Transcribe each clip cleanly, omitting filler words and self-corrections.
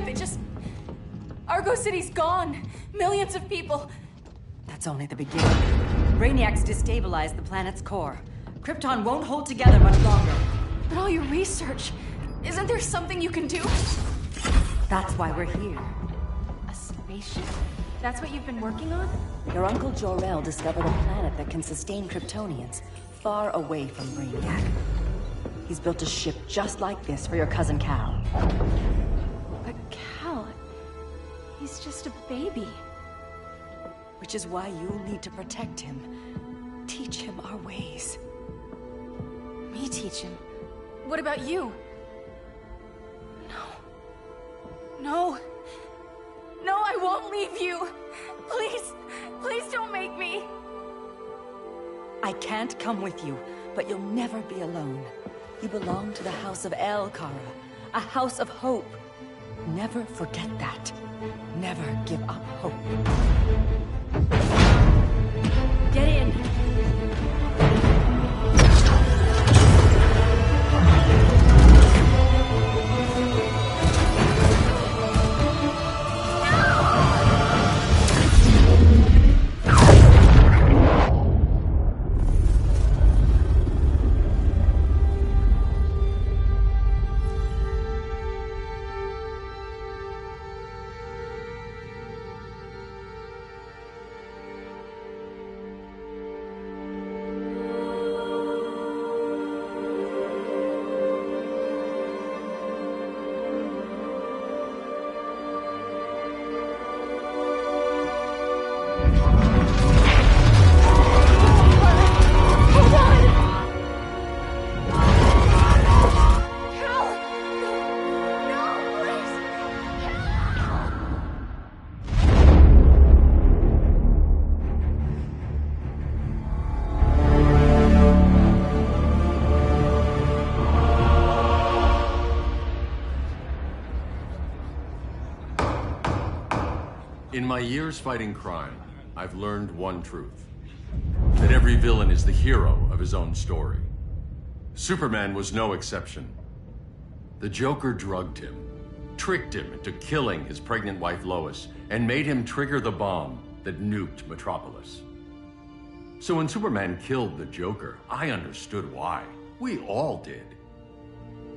It just... Argo City's gone. Millions of people. That's only the beginning. Brainiac's destabilized the planet's core. Krypton won't hold together much longer. But all your research, isn't there something you can do? That's why we're here. A spaceship? That's what you've been working on? Your uncle Jor-El discovered a planet that can sustain Kryptonians, far away from Brainiac. He's built a ship just like this for your cousin Cal. But Cal... he's just a baby. Which is why you'll need to protect him. Teach him our ways. Me teach him? What about you? No. No, I won't leave you. Please, please don't make me. I can't come with you, but you'll never be alone. You belong to the House of El Kara, a house of hope. Never forget that. Never give up hope. Get in. In my years fighting crime, I've learned one truth. That every villain is the hero of his own story. Superman was no exception. The Joker drugged him, tricked him into killing his pregnant wife Lois, and made him trigger the bomb that nuked Metropolis. So when Superman killed the Joker, I understood why. We all did.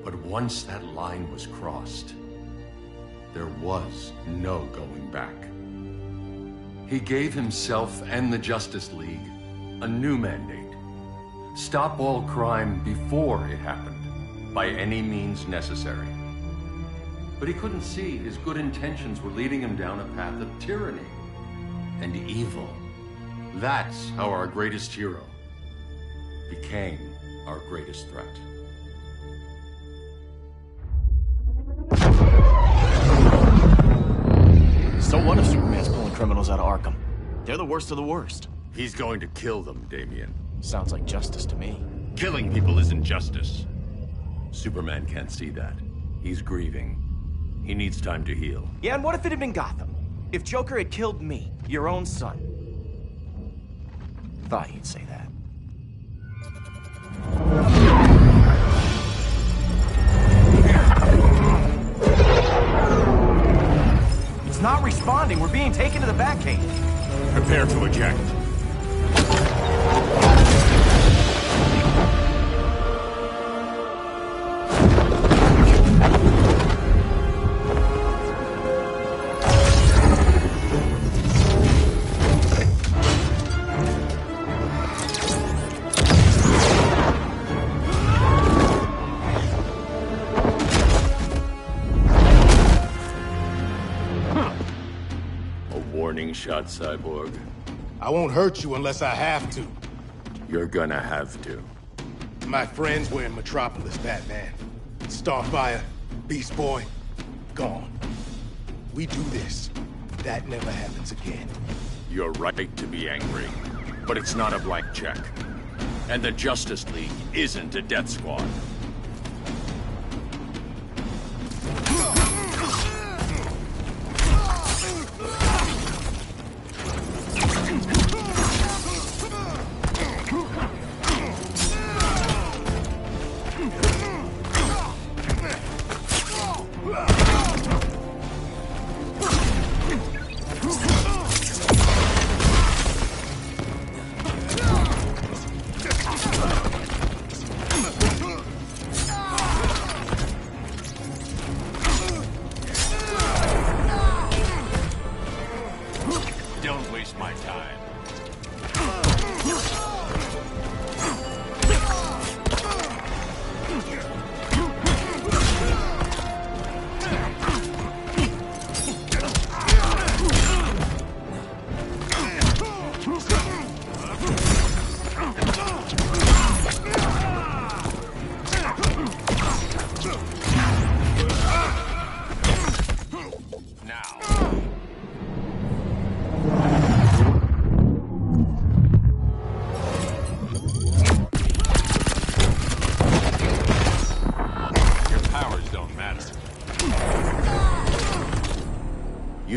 But once that line was crossed, there was no going back. He gave himself and the Justice League a new mandate. Stop all crime before it happened, by any means necessary. But he couldn't see his good intentions were leading him down a path of tyranny and evil. That's how our greatest hero became our greatest threat. So what if Superman's pulling criminals out of Arkham? They're the worst of the worst. He's going to kill them, Damian. Sounds like justice to me. Killing people isn't justice. Superman can't see that. He's grieving. He needs time to heal. Yeah, and what if it had been Gotham? If Joker had killed me, your own son? Thought you'd say that. It's not responding. We're being taken to the Batcave. Prepare to eject. Shot, Cyborg. I won't hurt you unless I have to. You're gonna have to. My friends were in Metropolis, Batman. Starfire, Beast Boy, gone. We do this. That never happens again. You're right to be angry, but it's not a blank check. And the Justice League isn't a death squad.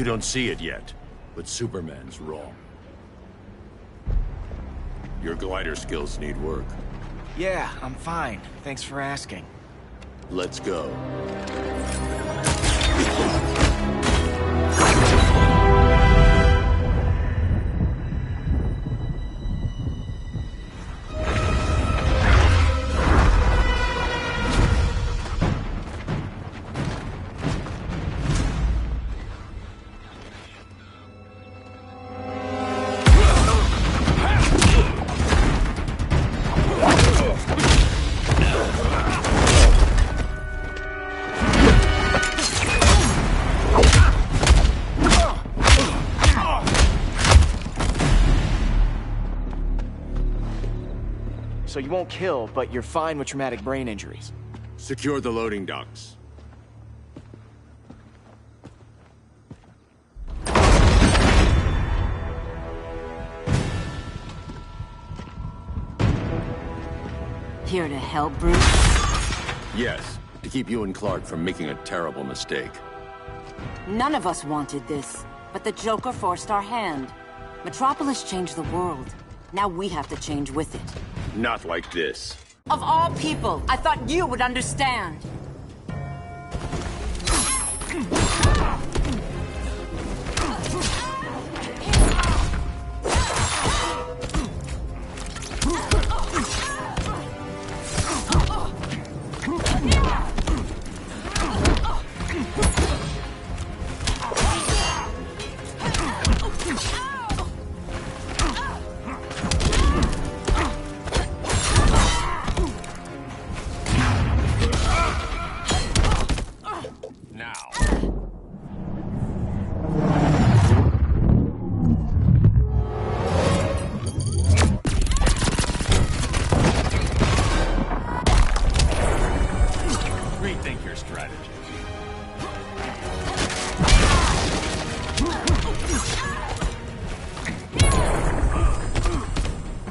don't see it yet, but Superman's wrong. Your glider skills need work. Yeah, I'm fine. Thanks for asking. Let's go. So you won't kill, but you're fine with traumatic brain injuries. Secure the loading docks. Here to help, Bruce? Yes, to keep you and Clark from making a terrible mistake. None of us wanted this, but the Joker forced our hand. Metropolis changed the world. Now we have to change with it. Not like this. Of all people, I thought you would understand.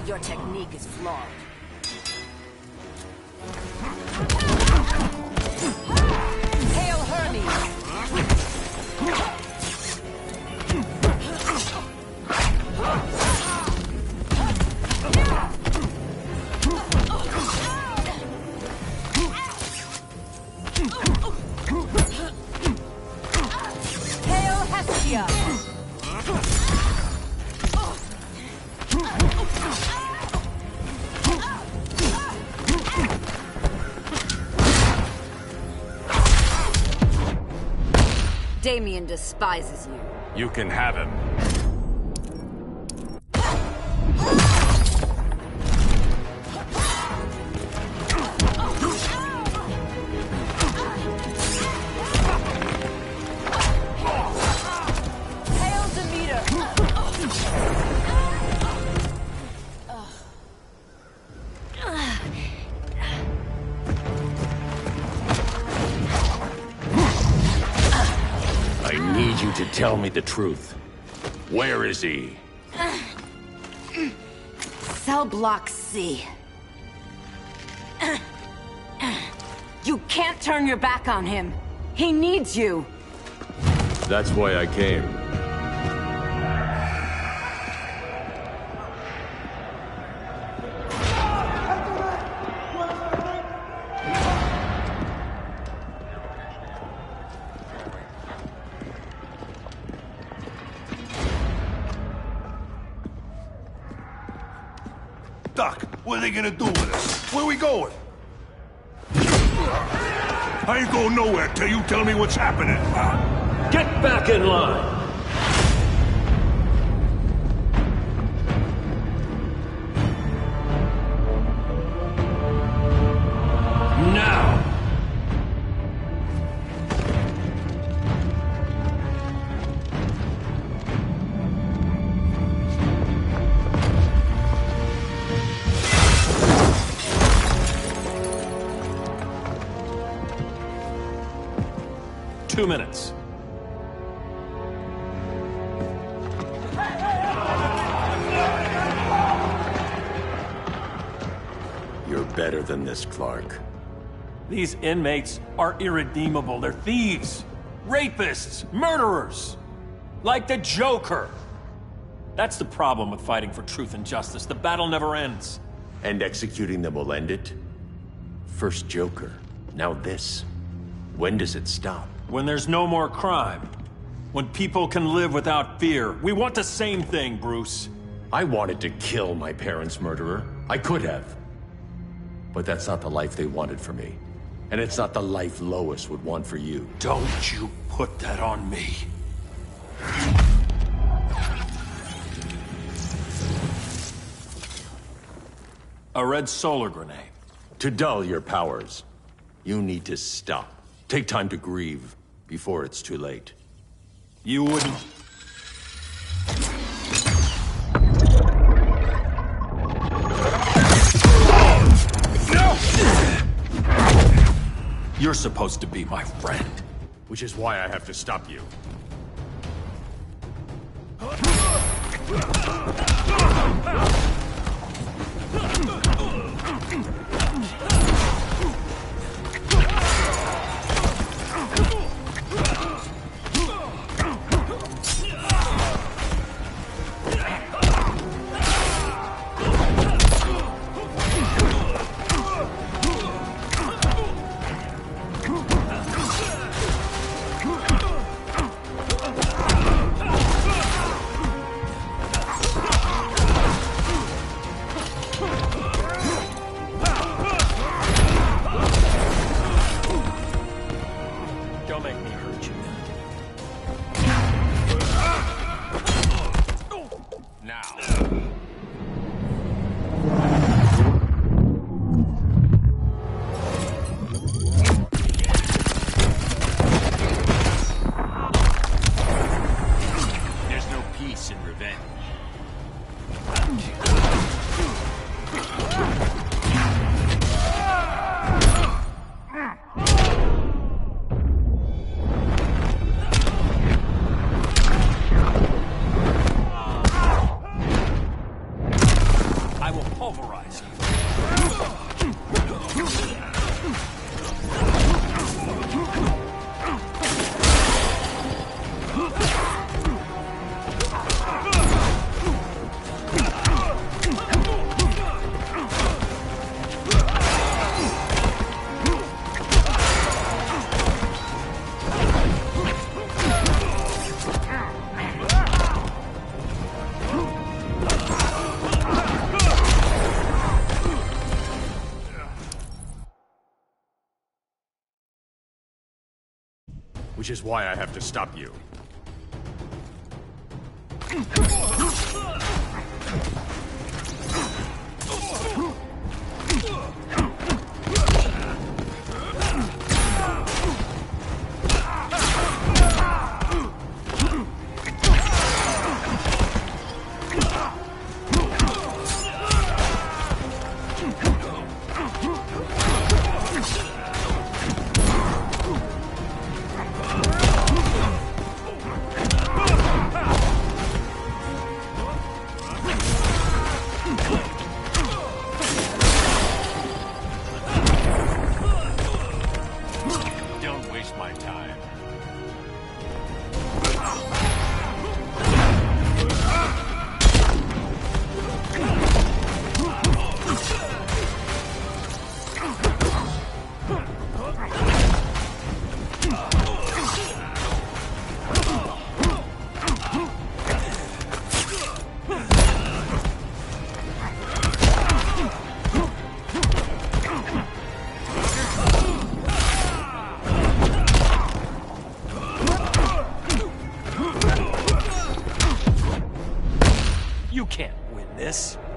Your technique is flawed. Hail Hermes! Hail Hestia! Damian despises you. You can have him. Hail Demeter! I need you to tell me the truth. Where is he? Cellblock C. You can't turn your back on him. He needs you. That's why I came. Doc, what are they gonna do with us? Where we going? I ain't going nowhere till you tell me what's happening. Get back in line! Now! Two minutes. You're better than this, Clark. These inmates are irredeemable. They're thieves, rapists, murderers. Like the Joker! That's the problem with fighting for truth and justice. The battle never ends. And executing them will end it? First Joker, now this. When does it stop? When there's no more crime. When people can live without fear. We want the same thing, Bruce. I wanted to kill my parents' murderer. I could have. But that's not the life they wanted for me. And it's not the life Lois would want for you. Don't you put that on me. A red solar grenade. To dull your powers, you need to stop. Take time to grieve before it's too late. You wouldn't... No! You're supposed to be my friend. Which is why I have to stop you. Which is why I have to stop you.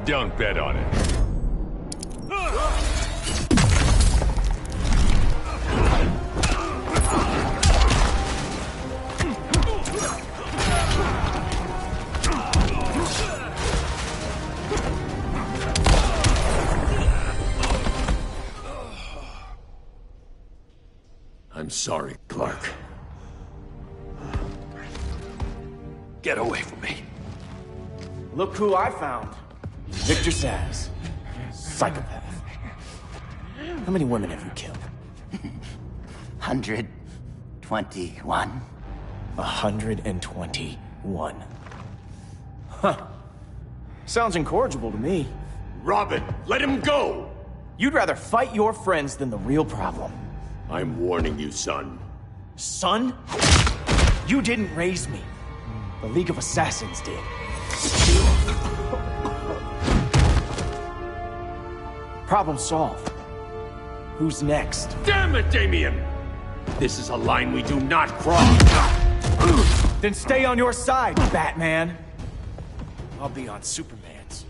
Don't bet on it. I'm sorry, Clark. Get away from me. Look who I found. Victor Sass. Psychopath. How many women have you killed? 121. 121. one. Huh. Sounds incorrigible to me. Robin, let him go! You'd rather fight your friends than the real problem. I'm warning you, son. Son? You didn't raise me. The League of Assassins did. Problem solved. Who's next? Damn it, Damian! This is a line we do not cross! Then stay on your side, Batman. I'll be on Superman's.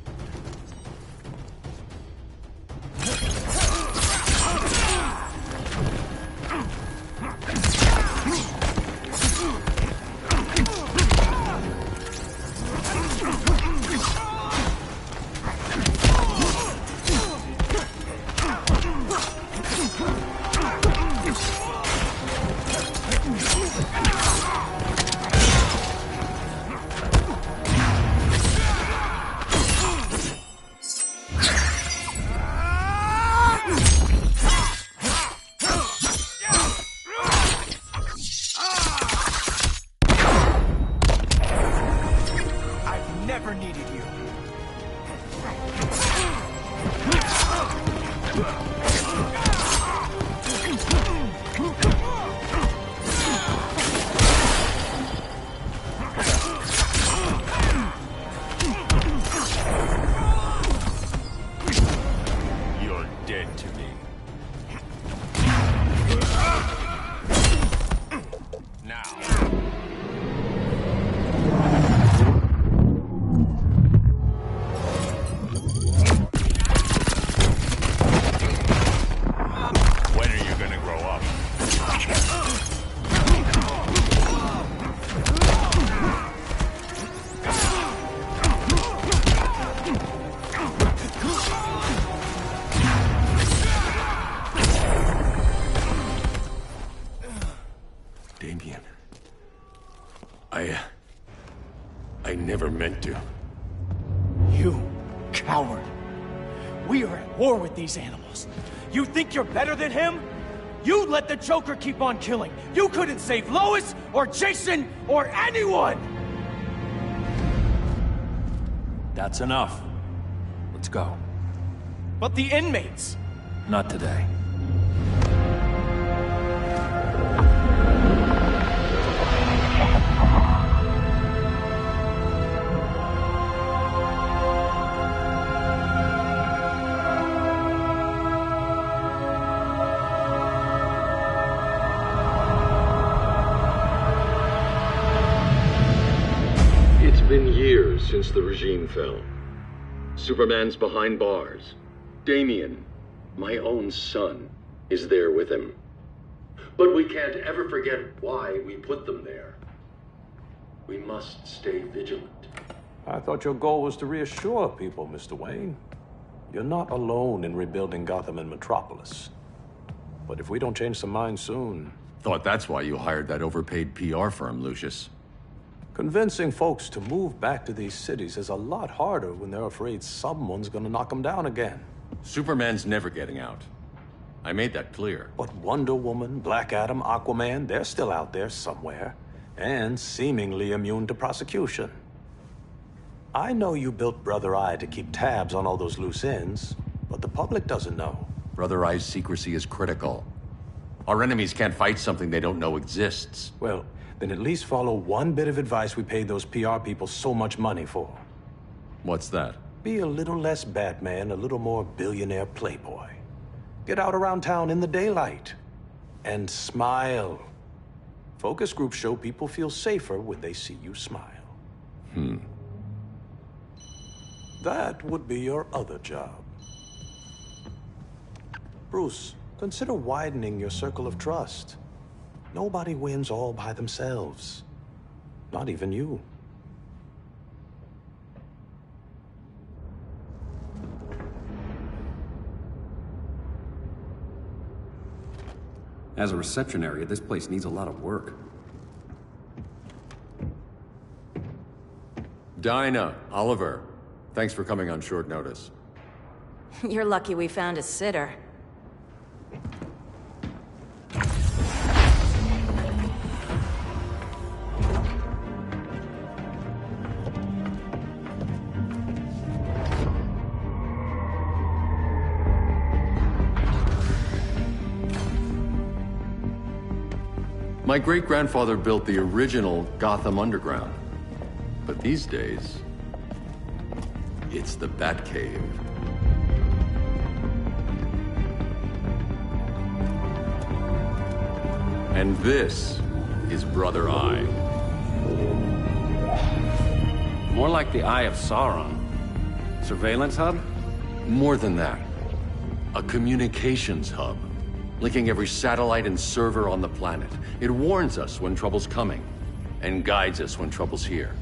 Damian. I never meant to. You coward. We are at war with these animals. You think you're better than him? You let the Joker keep on killing. You couldn't save Lois, or Jason, or anyone! That's enough. Let's go. But the inmates! Not today. It's been years since the regime fell. Superman's behind bars. Damian, my own son, is there with him. But we can't ever forget why we put them there. We must stay vigilant. I thought your goal was to reassure people, Mr. Wayne. You're not alone in rebuilding Gotham and Metropolis. But if we don't change some minds soon... Thought that's why you hired that overpaid PR firm, Lucius. Convincing folks to move back to these cities is a lot harder when they're afraid someone's gonna knock them down again. Superman's never getting out. I made that clear. But Wonder Woman, Black Adam, Aquaman, they're still out there somewhere. And seemingly immune to prosecution. I know you built Brother Eye to keep tabs on all those loose ends, but the public doesn't know. Brother Eye's secrecy is critical. Our enemies can't fight something they don't know exists. Well, then at least follow one bit of advice we paid those PR people so much money for. What's that? Be a little less Batman, a little more billionaire playboy. Get out around town in the daylight. And smile. Focus groups show people feel safer when they see you smile. That would be your other job. Bruce, consider widening your circle of trust. Nobody wins all by themselves. Not even you. As a reception area, this place needs a lot of work. Dinah, Oliver, thanks for coming on short notice. You're lucky we found a sitter. My great-grandfather built the original Gotham Underground. But these days, it's the Batcave. And this is Brother Eye. More like the Eye of Sauron. Surveillance hub? More than that. A communications hub, linking every satellite and server on the planet. It warns us when trouble's coming, and guides us when trouble's here.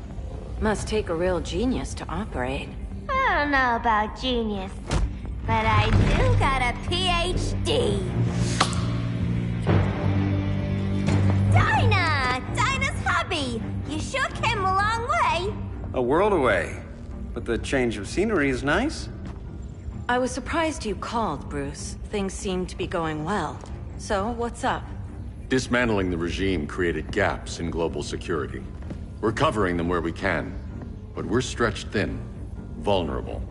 Must take a real genius to operate. I don't know about genius, but I do got a PhD. Dinah's hubby! You sure came a long way. A world away. But the change of scenery is nice. I was surprised you called, Bruce. Things seem to be going well. So, what's up? Dismantling the regime created gaps in global security. We're covering them where we can, but we're stretched thin, vulnerable.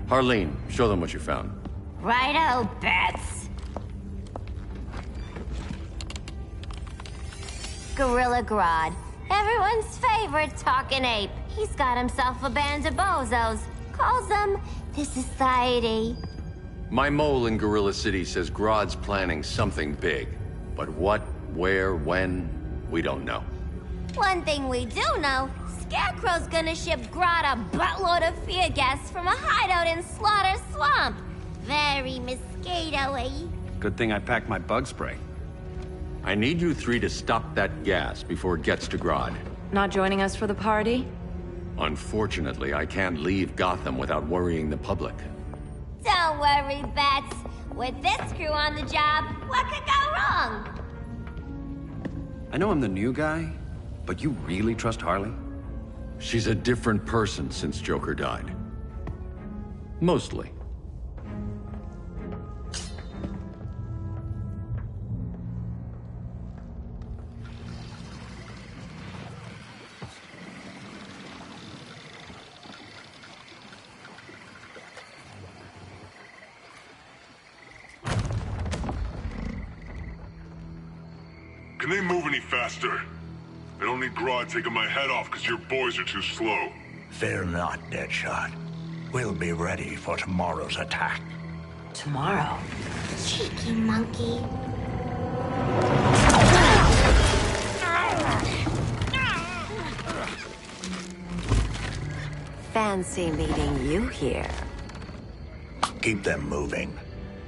Harleen, show them what you found. Righto, Bats. Gorilla Grodd. Everyone's favorite talking ape. He's got himself a band of bozos. Calls them the Society. My mole in Gorilla City says Grodd's planning something big. But what, where, when, we don't know. One thing we do know, Scarecrow's gonna ship Grodd a buttload of fear gas from a hideout in Slaughter Swamp. Very mosquito-y. Good thing I packed my bug spray. I need you three to stop that gas before it gets to Grodd. Not joining us for the party? Unfortunately, I can't leave Gotham without worrying the public. Don't worry, Bats. With this crew on the job, what could go wrong? I know I'm the new guy, but you really trust Harley? She's a different person since Joker died. Mostly. Can they move any faster? I don't need Grodd taking my head off because your boys are too slow. Fear not, Deadshot. We'll be ready for tomorrow's attack. Tomorrow? Cheeky monkey. Fancy meeting you here. Keep them moving.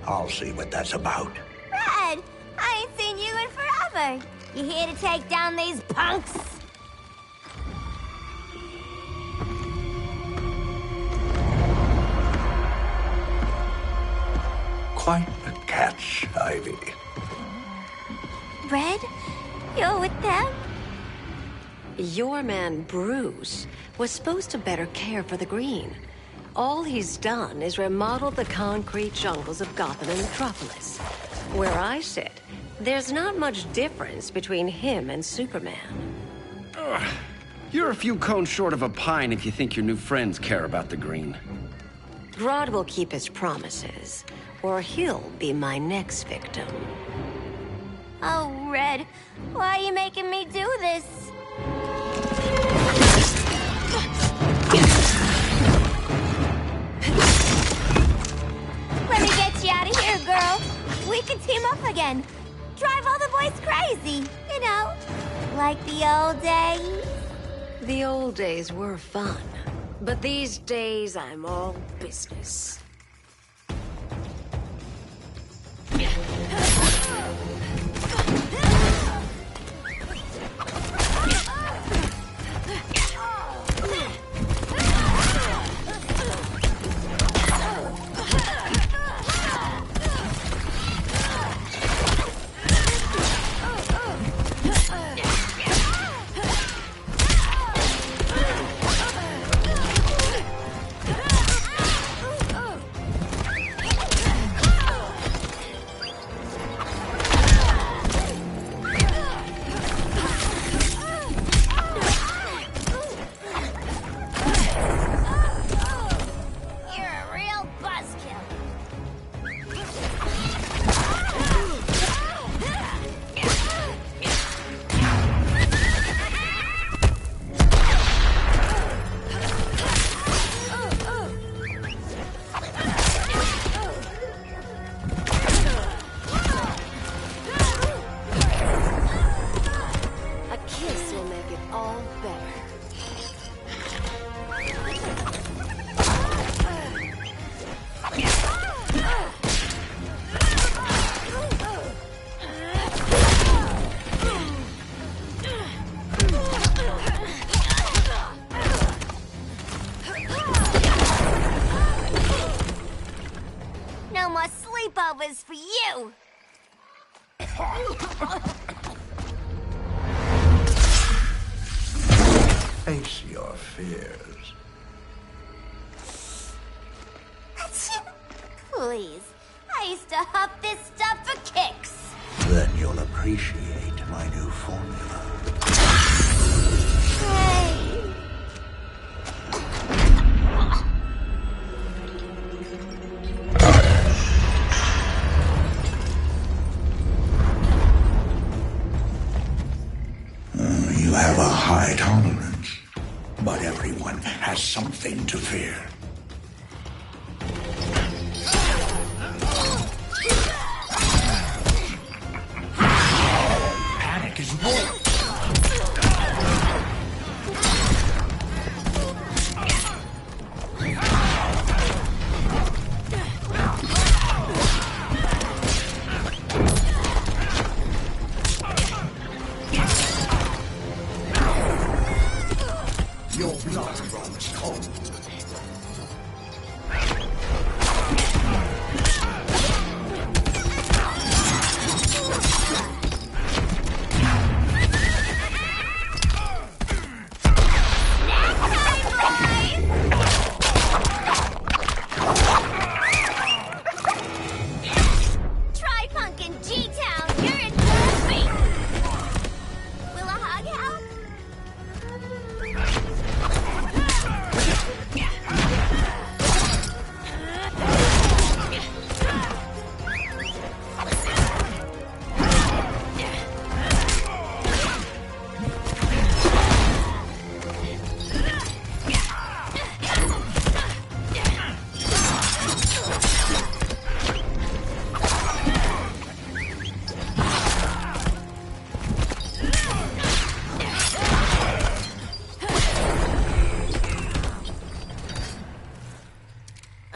I'll see what that's about. Red, I ain't seen you in forever. You here to take down these punks? Quite a catch, Ivy. Red, you're with them? Your man, Bruce, was supposed to better care for the Green. All he's done is remodel the concrete jungles of Gotham and Metropolis. Where I sit, there's not much difference between him and Superman. Ugh. You're a few cones short of a pine if you think your new friends care about the Green. Grodd will keep his promises, or he'll be my next victim. Oh, Red, why are you making me do this? Let me get you out of here, girl. We can team up again. Drive all the boys crazy, you know, like the old days. The old days were fun, but these days I'm all business. is for you! Face your fears. Please. I used to huff this stuff for kicks. Then you'll appreciate my new formula. Hey. You have a high tolerance, but everyone has something to fear. Panic is born. Your blood runs cold. Try punkin' G-Town, you're in for a treat. Will a hug help?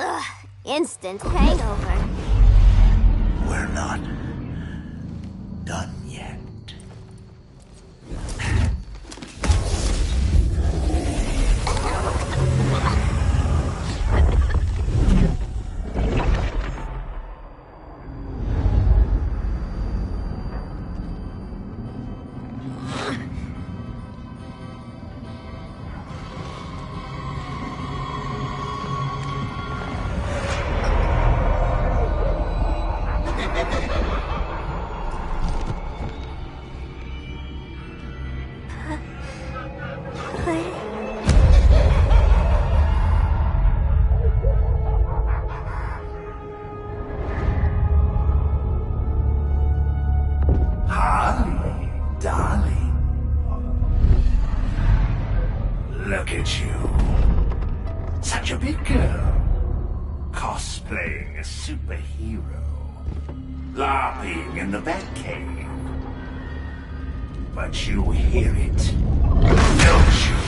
Ugh, instant hangover. We're not done yet. Harley, darling. Look at you. Such a big girl. Cosplaying a superhero. LARPing in the Batcave. But you hear it, don't you?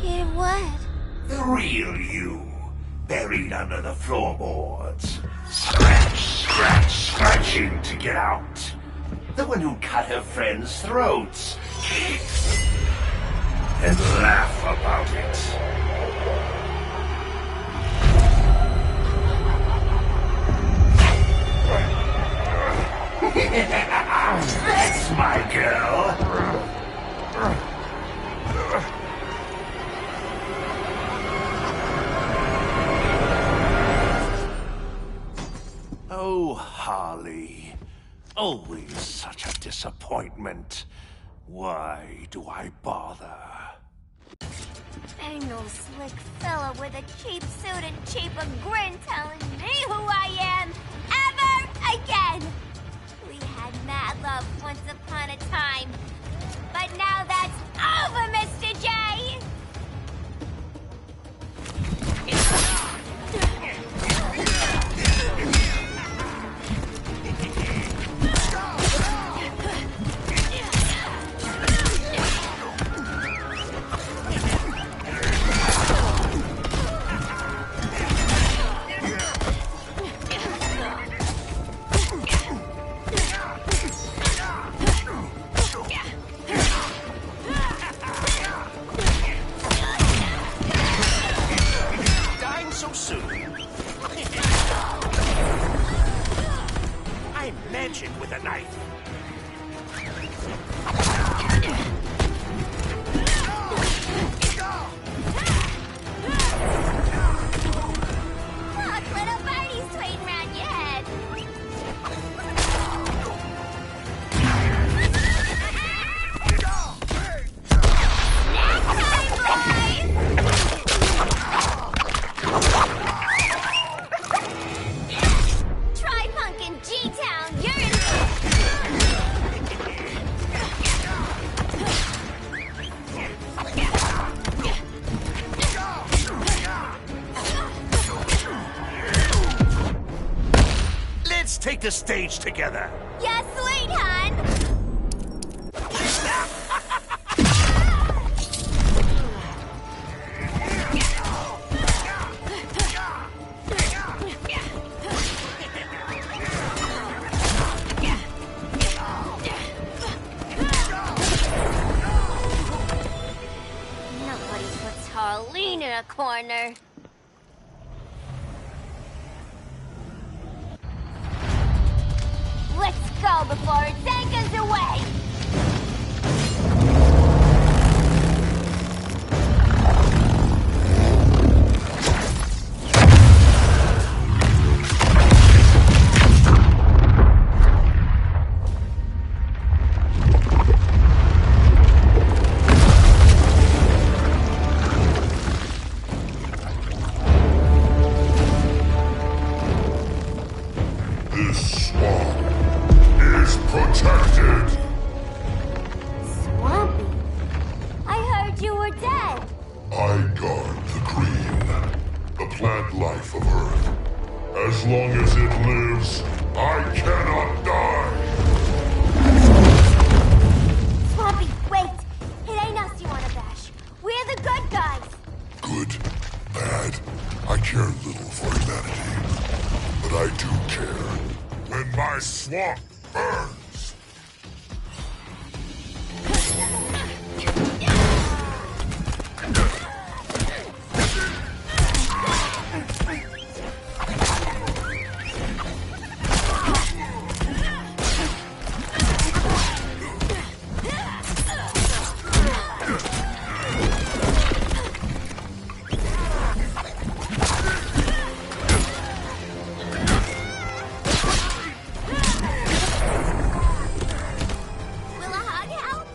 Hear what? The real you, buried under the floorboards. Scratching to get out. The one who cut her friends' throats. And laugh about it. That's my girl. Oh, Harley. Always such a disappointment. Why do I bother? Ain't no slick fella with a cheap suit and cheaper grin telling me who I am ever again. We had mad love once upon a time, but now that's over, Mr. J. attention with a knife. Look, little birdie's tweeting around your head. Try punkin' G-Town, you're in. Let's take the stage together. Yeah, sweet, hun. Nobody puts Harleen in a corner. Let's go before it anchors away! This swamp is protected. Swampy? I heard you were dead. I guard the green, the plant life of Earth. As long as it lives, I cannot die. Swampy, wait! It ain't us you wanna bash. We're the good guys. Good, bad, I care little for humanity. But I do care when my swamp burns. Will a hug help?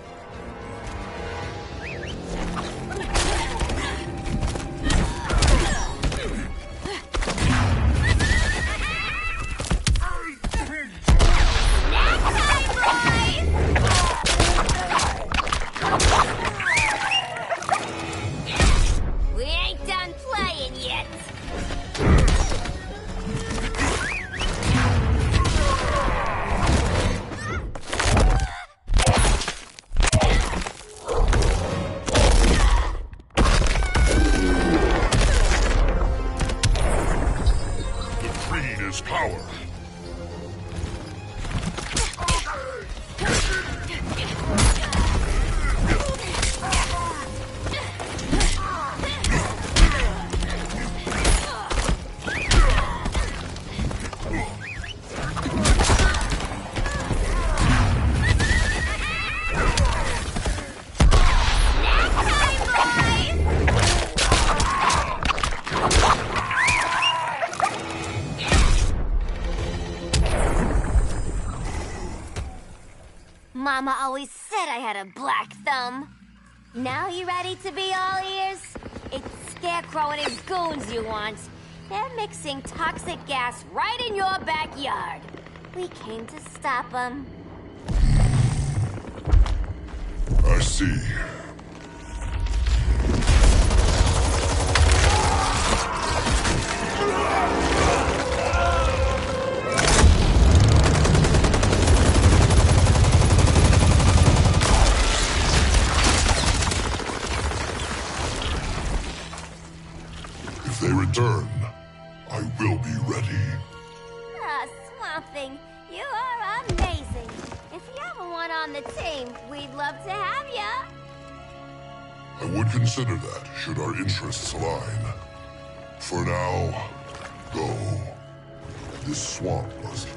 We ain't done playing yet. The green is power. Mama always said I had a black thumb. Now you ready to be all ears? It's Scarecrow and his goons you want. They're mixing toxic gas right in your backyard. We came to stop them. I see. If they return, I will be ready. Ah, Swamp Thing, you are amazing. If you ever want on the team, we'd love to have ya. I would consider that, should our interests align. For now, go. This swamp must heal.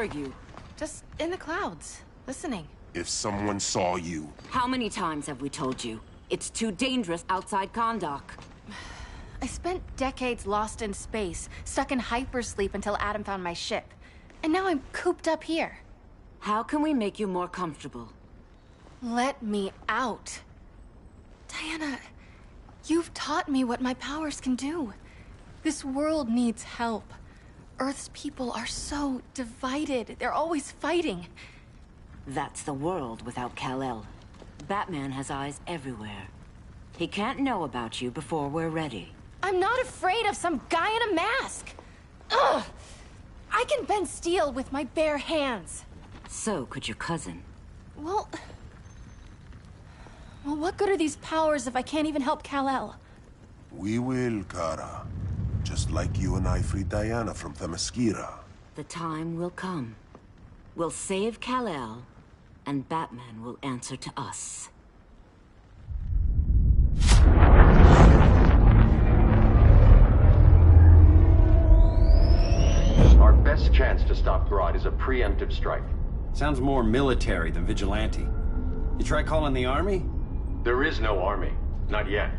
were you? Just in the clouds, listening. If someone saw you... How many times have we told you? It's too dangerous outside Kondak. I spent decades lost in space, stuck in hypersleep until Adam found my ship. And now I'm cooped up here. How can we make you more comfortable? Let me out. Diana, you've taught me what my powers can do. This world needs help. Earth's people are so divided. They're always fighting. That's the world without Kal-El. Batman has eyes everywhere. He can't know about you before we're ready. I'm not afraid of some guy in a mask. Ugh! I can bend steel with my bare hands. So could your cousin. Well, what good are these powers if I can't even help Kal-El? We will, Kara. Just like you and I freed Diana from Themyscira. The time will come. We'll save Kal-El, and Batman will answer to us. Our best chance to stop Grodd is a preemptive strike. Sounds more military than vigilante. You try calling the army? There is no army. Not yet.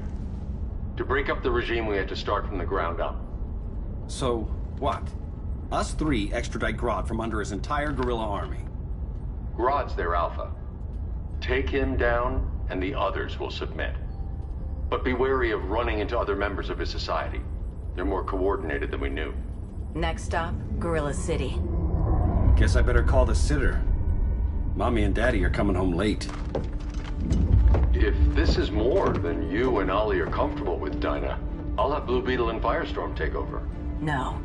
To break up the regime, we had to start from the ground up. So, what? Us three extradite Grodd from under his entire guerrilla army. Grodd's their alpha. Take him down, and the others will submit. But be wary of running into other members of his society. They're more coordinated than we knew. Next stop, Gorilla City. Guess I better call the sitter. Mommy and Daddy are coming home late. If this is more than you and Ollie are comfortable with, Dinah, I'll have Blue Beetle and Firestorm take over. No.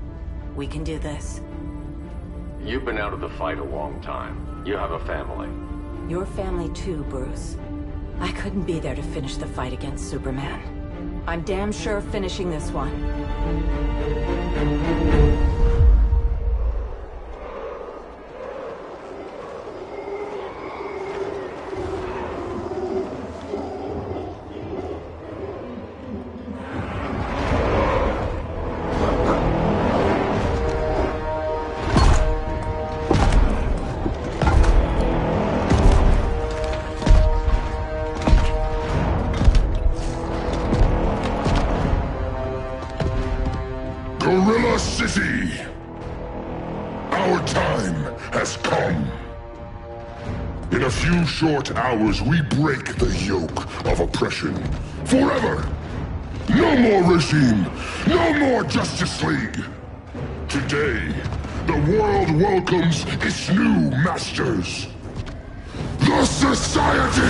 We can do this. You've been out of the fight a long time. You have a family. Your family too, Bruce. I couldn't be there to finish the fight against Superman. I'm damn sure finishing this one. Gorilla City! Our time has come. In a few short hours, we break the yoke of oppression. Forever! No more regime! No more Justice League! Today, the world welcomes its new masters. The Society!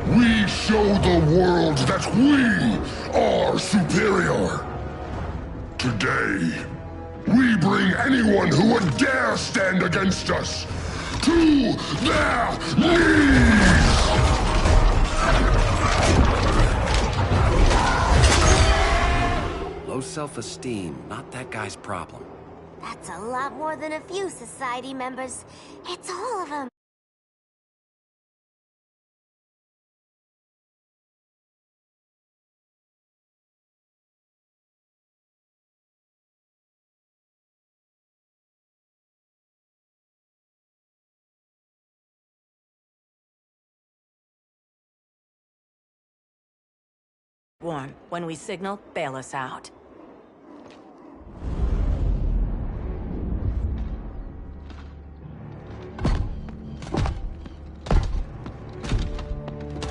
We show the world that we are superior. Today, we bring anyone who would dare stand against us to their knees! Low self-esteem, not that guy's problem. That's a lot more than a few society members. It's all of them. Warm. When we signal, bail us out.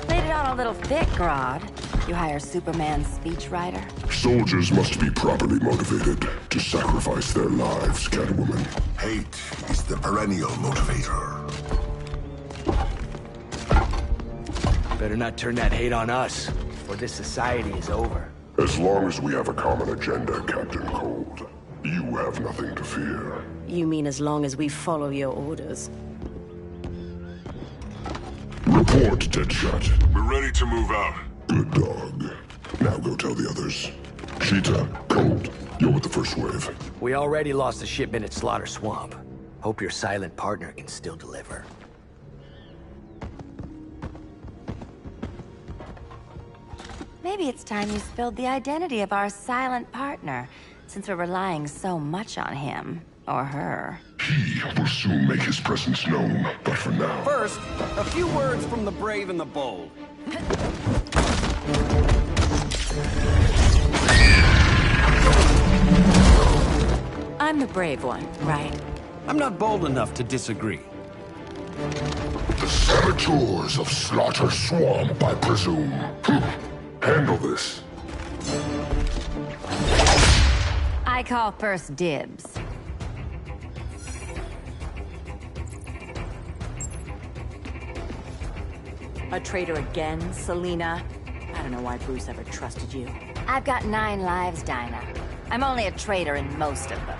Laid it on a little thick, Grodd. You hire Superman's speechwriter? Soldiers must be properly motivated to sacrifice their lives, Catwoman. Hate is the perennial motivator. Better not turn that hate on us, or this society is over. As long as we have a common agenda, Captain Cold, you have nothing to fear. You mean as long as we follow your orders? Report, Deadshot. We're ready to move out. Good dog. Now go tell the others. Cheetah, Cold, You're with the first wave. We already lost a shipment at Slaughter Swamp. Hope your silent partner can still deliver. Maybe it's time you spilled the identity of our silent partner, since we're relying so much on him. Or her. He will soon make his presence known, but for now... First, a few words from the brave and the bold. I'm the brave one, right? I'm not bold enough to disagree. The saboteurs of Slaughter Swamp, I presume. Handle this. I call first dibs. A traitor again, Selena? I don't know why Bruce ever trusted you. I've got 9 lives, Dinah. I'm only a traitor in most of them.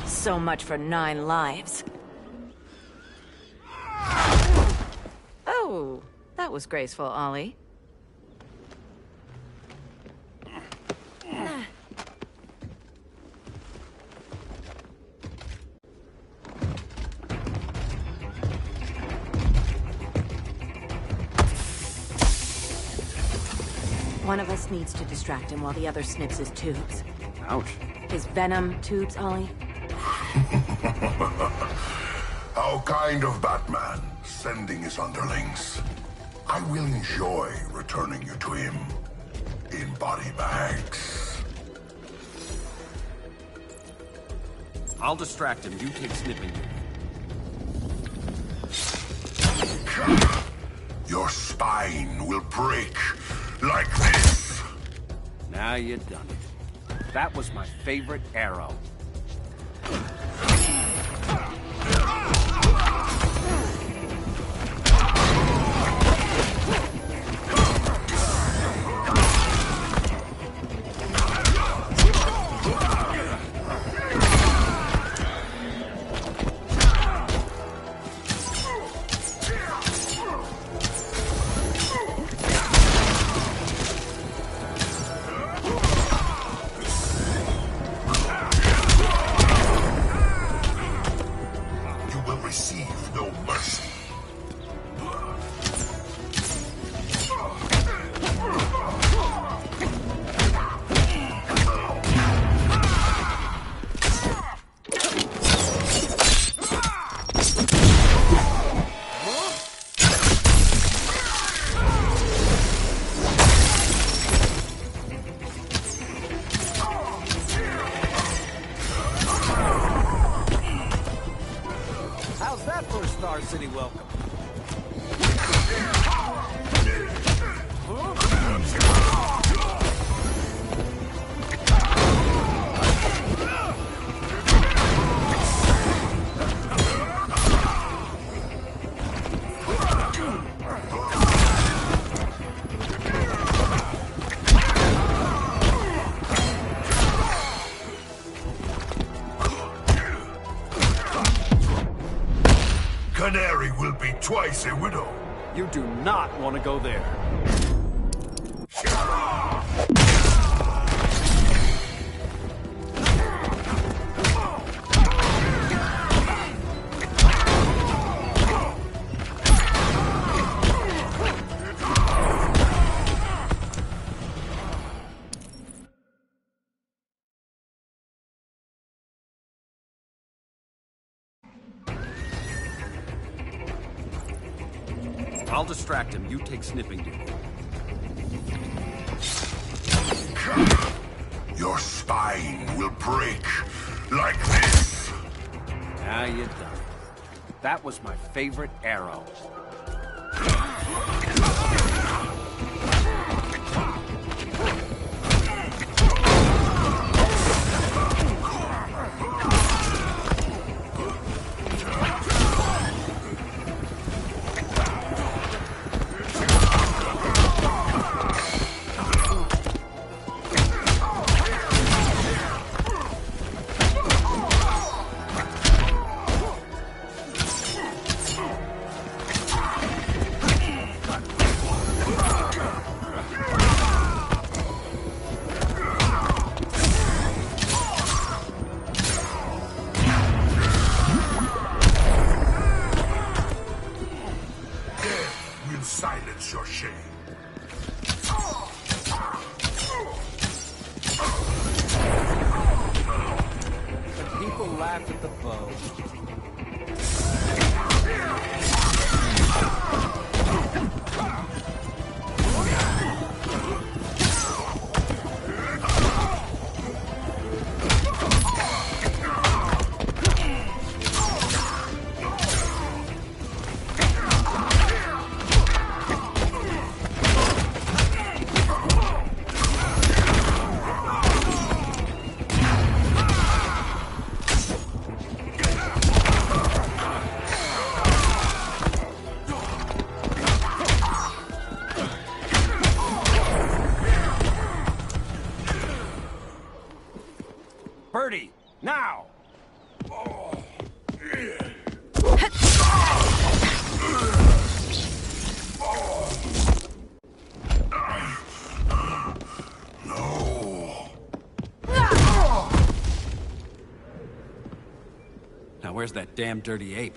So much for 9 lives. Oh, that was graceful, Ollie. One of us needs to distract him while the other snips his tubes. Ouch. His venom tubes, Ollie. How kind of Batman, sending his underlings. I will enjoy returning you to him in body bags. I'll distract him. You take snipping. Your spine will break like this. Now you done it. That was my favorite arrow. City welcome. Canary will be twice a widow. You do not want to go there. I'll distract him. You take sniffing duty. Your spine will break like this. Now you're done. That was my favorite arrow. Silence your shame. People laugh at the bow. Now! Now where's that damn dirty ape?